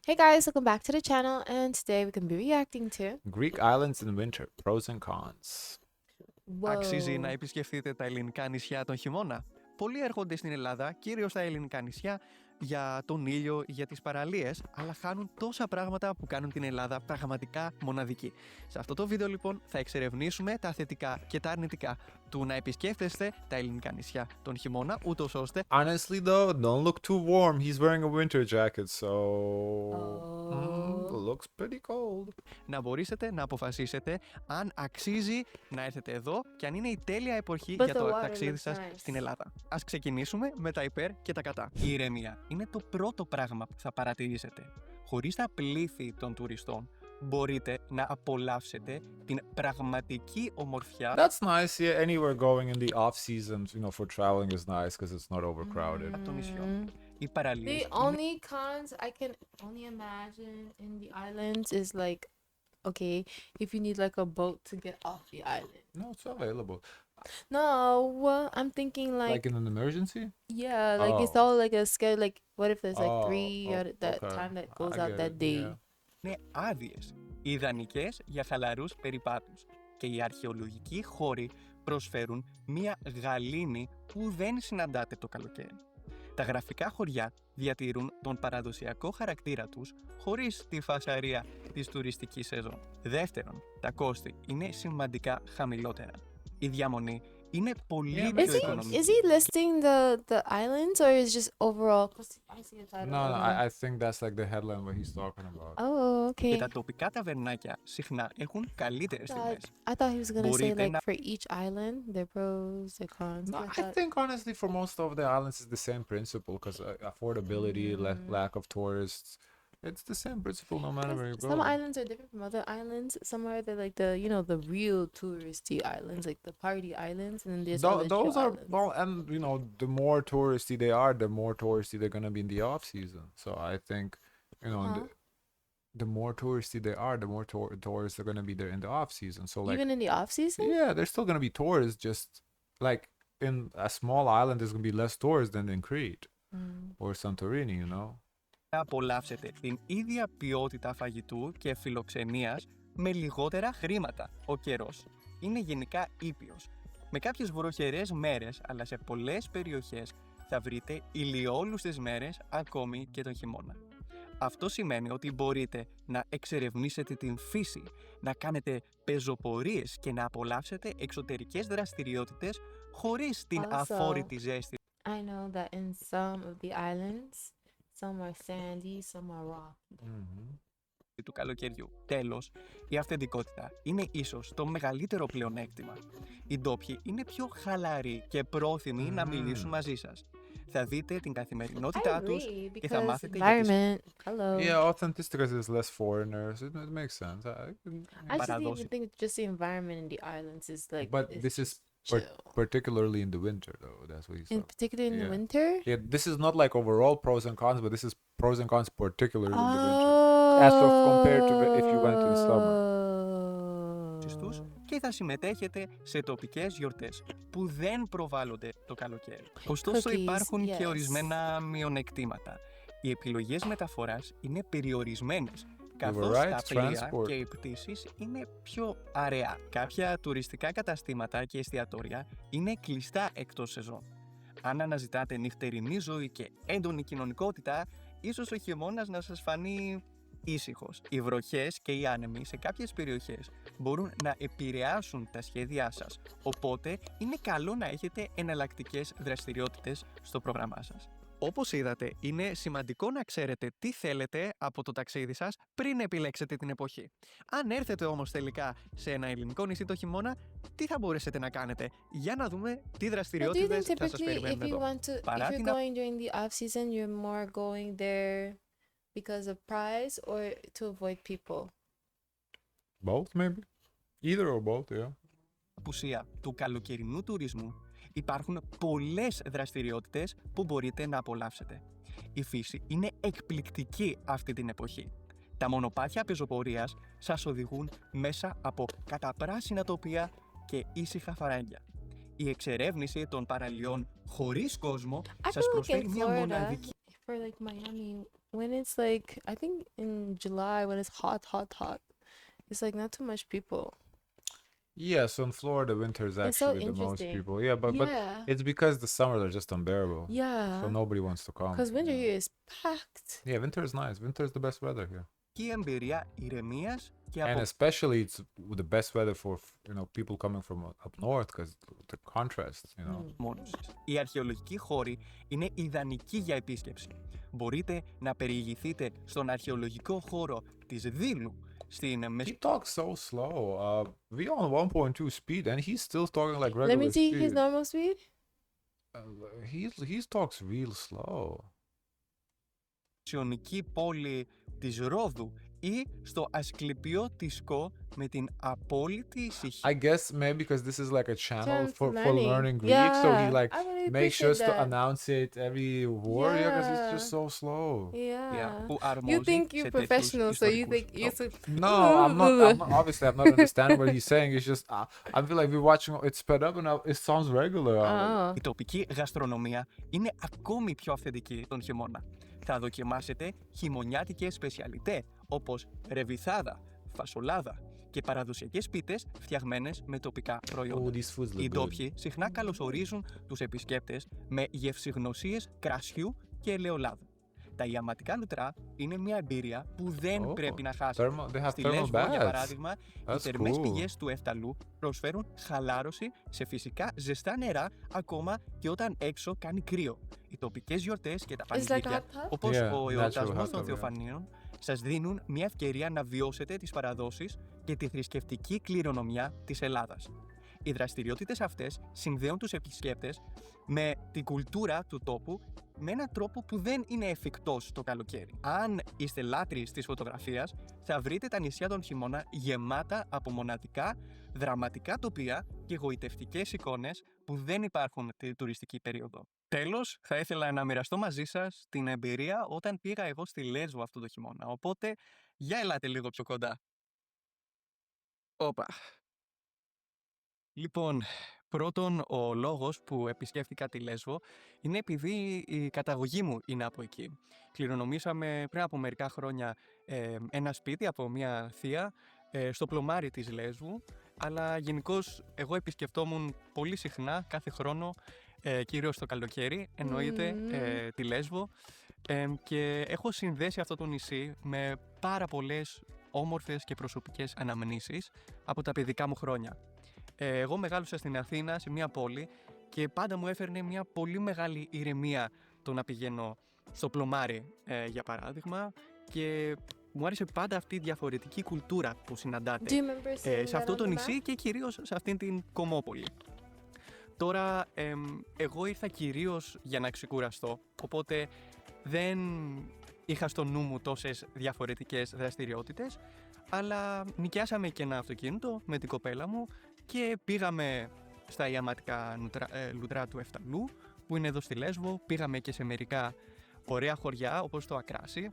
Hey guys, welcome back to the channel, and today we can be reacting to Greek islands in winter, pros and cons. Αξίζει να Whoa. επισκεφτείτε τα ελληνικά νησιά τον χειμώνα? Πολλοί έρχονται στην Ελλάδα, κυρίως στα ελληνικά νησιά, για τον ήλιο, για τις παραλίες, αλλά χάνουν τόσα πράγματα που κάνουν την Ελλάδα πραγματικά μοναδική. Σε αυτό το βίντεο λοιπόν θα εξερευνήσουμε τα θετικά και τα αρνητικά του να επισκέφτεστε τα ελληνικά νησιά τον χειμώνα, ούτως ώστε Honestly though, don't look too warm. He's wearing a winter jacket, so looks pretty cold. να μπορέσετε να αποφασίσετε αν αξίζει να έρθετε εδώ και αν είναι η τέλεια εποχή But για the το water ταξίδι looks σας nice. στην Ελλάδα. Ας ξεκινήσουμε με τα υπέρ και τα κατά. Η ηρεμία είναι το πρώτο πράγμα που θα παρατηρήσετε. Χωρίς τα πλήθη των τουριστών, μπορείτε να απολαύσετε την πραγματική ομορφιά. That's nice. Yeah, anywhere going in the off season, for traveling is nice because it's not overcrowded. Των νησιών. Οι παραλίες The only cons I can only imagine in the islands is like, okay, if you need like a boat to get off the island. No, it's available. No, I'm thinking like, Like in an emergency? yeah, like it's Oh. all like a schedule. Like, what if there's like three that okay. time that goes I out get that it, day? yeah. είναι άδειες, ιδανικές για χαλαρούς περιπάτους. Και οι αρχαιολογικοί χώροι προσφέρουν μία γαλήνη που δεν συναντάτε το καλοκαίρι. Τα γραφικά χωριά διατηρούν τον παραδοσιακό χαρακτήρα τους χωρίς τη φασαρία της τουριστικής σεζόν. Δεύτερον, τα κόστη είναι σημαντικά χαμηλότερα. Η διαμονή είναι πολύ πιο οικονομική. Is he listing the islands or is just overall? 'Cause I see a title. No, I think that's like the headline what he's talking about. Oh, Και okay. τα τοπικά ταβερνάκια συχνά έχουν καλύτερες τιμές. I thought he was gonna say Μπορείτε like να- for each island, their pros, their cons. No, I I thought- think honestly for most of the islands it's the same principle because affordability, lack of tourists, it's the same principle no matter where you go. Some islands are different from other islands. Some are like the real touristy islands, like the party islands, and then there's other Those chill are islands. well, and the more touristy they are, the more touristy they're gonna be in the off season. So I think, the more touristy they are, the more tourists are gonna be there in the off season. So like, Even in the off season. yeah, there's still gonna be tourists. Just like in a small island, there's gonna be less tourists than in Crete or Santorini. Να απολαύσετε την ίδια ποιότητα φαγητού και φιλοξενίας με λιγότερα χρήματα. Ο καιρός είναι γενικά ήπιος. Με κάποιες βροχερές μέρες, αλλά σε πολλές περιοχές θα βρείτε ηλιόλουστες μέρες ακόμη και τον χειμώνα. Αυτό σημαίνει ότι μπορείτε να εξερευνήσετε την φύση, να κάνετε πεζοπορίες και να απολαύσετε εξωτερικές δραστηριότητες χωρίς την Also, αφόρητη ζέστη I know that in some of the islands, some are sandy, some are rocky. του καλοκαιριού. Τέλος, η αυθεντικότητα είναι ίσως το μεγαλύτερο πλεονέκτημα. Οι ντόπιοι είναι πιο χαλαροί και πρόθυμοι να μιλήσουν μαζί σας. Θα δείτε την καθημερινότητά τους και θα because μάθετε για τις environment. Hello. Yeah, authentic because there's less foreigners. It makes sense. I just παραδόσεις. even think just the environment in the islands is like. But is this is chill. particularly in the winter, though. That's what he's In talking. particular in the Yeah. winter. Yeah, this is not like overall pros and cons, but this is pros and cons particularly in the winter. As of compared to if you went in summer. τους και θα συμμετέχετε σε τοπικές γιορτές που δεν προβάλλονται το καλοκαίρι. Ωστόσο Cookies, υπάρχουν και yes. ορισμένα μειονεκτήματα. Οι επιλογές μεταφοράς είναι περιορισμένες, καθώς right, τα πλοία transport. και οι πτήσεις είναι πιο αραιά. Κάποια τουριστικά καταστήματα και εστιατόρια είναι κλειστά εκτός σεζόν. Αν αναζητάτε νυχτερινή ζωή και έντονη κοινωνικότητα, ίσως ο χειμώνας να σας φανεί ήσυχος. Οι βροχές και οι άνεμοι σε κάποιες περιοχές μπορούν να επηρεάσουν τα σχέδιά σας, οπότε είναι καλό να έχετε εναλλακτικές δραστηριότητες στο πρόγραμμά σας. Όπως είδατε, είναι σημαντικό να ξέρετε τι θέλετε από το ταξίδι σας πριν επιλέξετε την εποχή. Αν έρθετε όμως τελικά σε ένα ελληνικό νησί το χειμώνα, τι θα μπορέσετε να κάνετε? Για να δούμε τι But do you think δραστηριότητες θα σας typically περιμένουν if you εδώ. want to, if Παρά you're την going during the off season, you're more going there because of price or to avoid people? Both, maybe. Either or both, yeah. Απουσία του καλοκαιρινού τουρισμού υπάρχουν πολλές δραστηριότητες που μπορείτε να απολαύσετε. Η φύση είναι εκπληκτική αυτή την εποχή. Τα μονοπάτια πεζοπορίας σας οδηγούν μέσα από καταπράσινα τοπία και ήσυχα φαράγγια. Η εξερεύνηση των παραλιών χωρίς κόσμο I σας feel like in προσφέρει μια Florida, μοναδική for like Miami, when it's like, I think in July when it's hot, it's like not too much people. Yeah, so in Florida, winter is It's so actually the most interesting. people. Yeah, but Yeah. it's because the summers are just unbearable. So Yeah. nobody wants to come. Because winter Yeah. here is packed. Yeah, winter is nice. Winter is the best weather here. Και εμπειρία ηρεμίας και And especially it's the best weather for, people coming from up north because the contrast, απομόνωσης. Οι αρχαιολογικοί χώροι είναι ιδανικοί για επίσκεψη. Μπορείτε να περιηγηθείτε στον αρχαιολογικό χώρο της Δήλου στην He talks so slow. We on 1.2 speed and he's still talking like regular Let me see speed. his normal speed. He talks real slow. μεσαιωνική πόλη της Ρόδου ή στο Ασκληπιό της Κο με την απόλυτη ησυχία. I guess maybe because this is like a channel for learning. learning Greek, so he Yeah, like I really makes sure appreciate to that. enunciate every word because it's just Yeah. so slow. Yeah. Που You αρμόζει think σε you're τέτοιους professional, so you ιστορικούς think you're τόπους. so. No, I'm not. Obviously, I'm not understanding what he's saying. It's just I feel like we're watching it sped up and it sounds regular. Oh. Η τοπική γαστρονομία είναι ακόμη πιο αυθεντική τον χειμώνα. Θα δοκιμάσετε χειμωνιάτικες σπεσιαλιτέ όπως ρεβιθάδα, φασολάδα και παραδοσιακές πίτες φτιαγμένες με τοπικά προϊόντα. These foods look Οι good. ντόπιοι συχνά καλωσορίζουν τους επισκέπτες με γευσηγνωσίες κρασιού και ελαιολάδου. Τα ιαματικά λουτρά είναι μια εμπειρία που δεν πρέπει να χάσετε. They have Στη thermal Λέσβο, για baths. παράδειγμα, οι That's θερμές cool. πηγές του Εφταλού προσφέρουν χαλάρωση σε φυσικά ζεστά νερά ακόμα και όταν έξω κάνει κρύο. Οι τοπικές γιορτές και τα It's like a πανηγύρια, hot tub? όπως Yeah, ο natural εορτασμός hot των tub, yeah. Θεοφανίων, σας δίνουν μια ευκαιρία να βιώσετε τις παραδόσεις και τη θρησκευτική κληρονομιά της Ελλάδας. Οι δραστηριότητες αυτές συνδέουν τους επισκέπτες με την κουλτούρα του τόπου με έναν τρόπο που δεν είναι εφικτός το καλοκαίρι. Αν είστε λάτρεις της φωτογραφίας, θα βρείτε τα νησιά τον χειμώνα γεμάτα από μοναδικά, δραματικά τοπία και γοητευτικές εικόνες που δεν υπάρχουν τη τουριστική περίοδο. Τέλος, θα ήθελα να μοιραστώ μαζί σας την εμπειρία όταν πήγα εγώ στη Λέσβο αυτό το χειμώνα. Οπότε, για ελάτε λίγο πιο κοντά. Όπα. Λοιπόν, πρώτον, ο λόγος που επισκέφτηκα τη Λέσβο είναι επειδή η καταγωγή μου είναι από εκεί. Κληρονομήσαμε πριν από μερικά χρόνια ένα σπίτι από μια θεία στο πλωμάρι της Λέσβου, αλλά γενικώς εγώ επισκεφτόμουν πολύ συχνά κάθε χρόνο, κυρίως το καλοκαίρι, εννοείται, τη Λέσβο, και έχω συνδέσει αυτό το νησί με πάρα πολλές όμορφες και προσωπικές αναμνήσεις από τα παιδικά μου χρόνια. Εγώ μεγάλωσα στην Αθήνα, σε μια πόλη, και πάντα μου έφερνε μια πολύ μεγάλη ηρεμία το να πηγαίνω στο πλωμάρι, για παράδειγμα, και μου άρεσε πάντα αυτή η διαφορετική κουλτούρα που συναντάτε σε αυτό το νησί και κυρίως σε αυτήν την κομμόπολη. Τώρα, εγώ ήρθα κυρίως για να ξεκουραστώ, οπότε δεν είχα στο νου μου τόσες διαφορετικές δραστηριότητες, αλλά νοικιάσαμε και ένα αυτοκίνητο με την κοπέλα μου και πήγαμε στα ιαματικά λουτρά του Εφταλού, που είναι εδώ στη Λέσβο. Πήγαμε και σε μερικά ωραία χωριά, όπως το Ακράσι.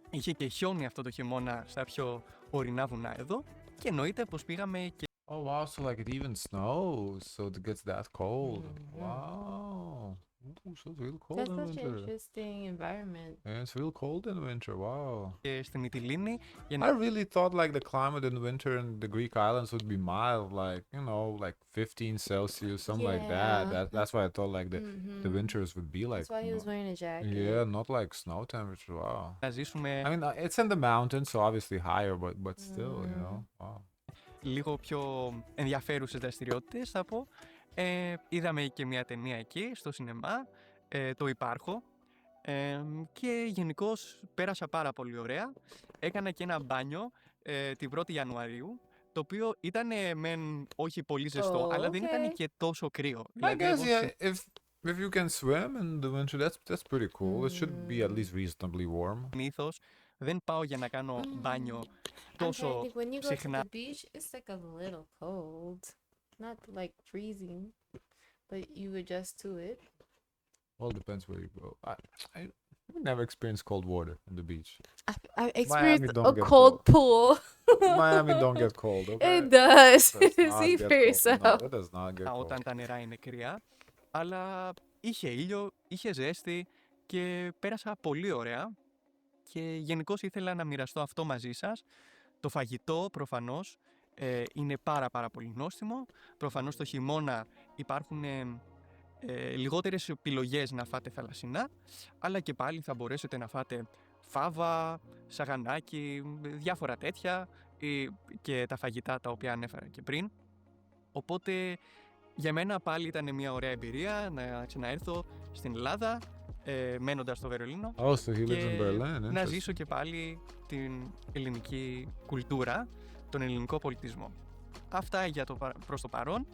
Είχε και χιόνι αυτό το χειμώνα στα πιο ορεινά βουνά εδώ. Και εννοείται πως πήγαμε και... Oh wow, so like it even snows, so it gets that cold. Wow. Ooh, so it's real cold That's in such an winter. interesting environment. Yeah, it's real cold in winter. Wow. και στη Μυτιλήνη για I να... really thought like the climate in winter in the Greek islands would be mild, like like 15 Celsius, something like that. Yeah. That's why I thought like the winters would be like. That's why he was wearing a jacket. Yeah, not like snow temperature. Wow. να ζήσουμε I mean, it's in the mountains, so obviously higher, but still, wow. λίγο πιο ενδιαφέρουσες δραστηριότητες, θα πω. Είδαμε και μια ταινία εκεί, στο σινεμά, το Υπάρχω, και γενικώς πέρασα πάρα πολύ ωραία. Έκανα και ένα μπάνιο την 1η Ιανουαρίου, το οποίο ήταν μεν όχι πολύ ζεστό, αλλά δεν ήταν και τόσο κρύο. I guess yeah, if you can swim in the winter, that's pretty cool. It should be at least reasonably warm. Συνήθως δεν πάω για να κάνω μπάνιο τόσο When you go to συχνά. the beach, it's like a little cold. Not like freezing, but you adjust to it. Well, it depends where you go. I never experienced cold water in the beach. I experienced don't a get cold cold. pool. Miami don't get cold, okay? It does. Does not See get for cold. No, yourself. it does not get cold. Όταν τα νερά είναι κρύα, αλλά είχε ήλιο, είχε ζέστη και πέρασα πολύ ωραία. και γενικώς ήθελα να μοιραστώ αυτό μαζί σας. Το φαγητό προφανώς είναι πάρα πολύ νόστιμο. Προφανώς το χειμώνα υπάρχουν λιγότερες επιλογές να φάτε θαλασσινά, αλλά και πάλι θα μπορέσετε να φάτε φάβα, σαγανάκι, διάφορα τέτοια και τα φαγητά τα οποία ανέφερα και πριν. Οπότε για μένα πάλι ήταν μια ωραία εμπειρία να ξαναέρθω στην Ελλάδα, μένοντας στο Βερολίνο, Oh, so he lives in και Berlin. να Interesting. ζήσω και πάλι την ελληνική κουλτούρα, τον ελληνικό πολιτισμό. Αυτά για προς το παρόν.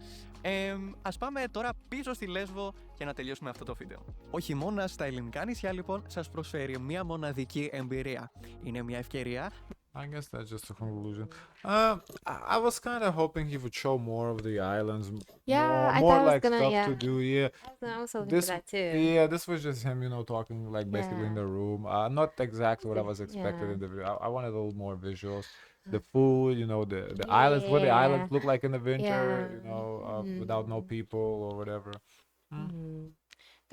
Ας πάμε τώρα πίσω στη Λέσβο για να τελειώσουμε αυτό το βίντεο. Ο χειμώνας στα ελληνικά νησιά λοιπόν σας προσφέρει μια μοναδική εμπειρία. Είναι μια ευκαιρία. I guess that's just a conclusion. I was kind of hoping he would show more of the islands, Yeah, I more thought I was like gonna, stuff yeah. to do. Yeah, I was hoping this for that too. yeah, this was just him, talking like basically in Yeah. the room. Not exactly what I was expecting Yeah. in the video. I wanted a little more visuals. The food, the islands, what the islands Yeah. look like in the winter, Yeah. without no people or whatever.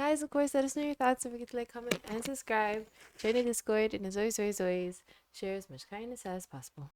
Guys, of course, let us know your thoughts. Don't forget to like, comment, and subscribe. Join the Discord, and as always, share as much kindness as possible.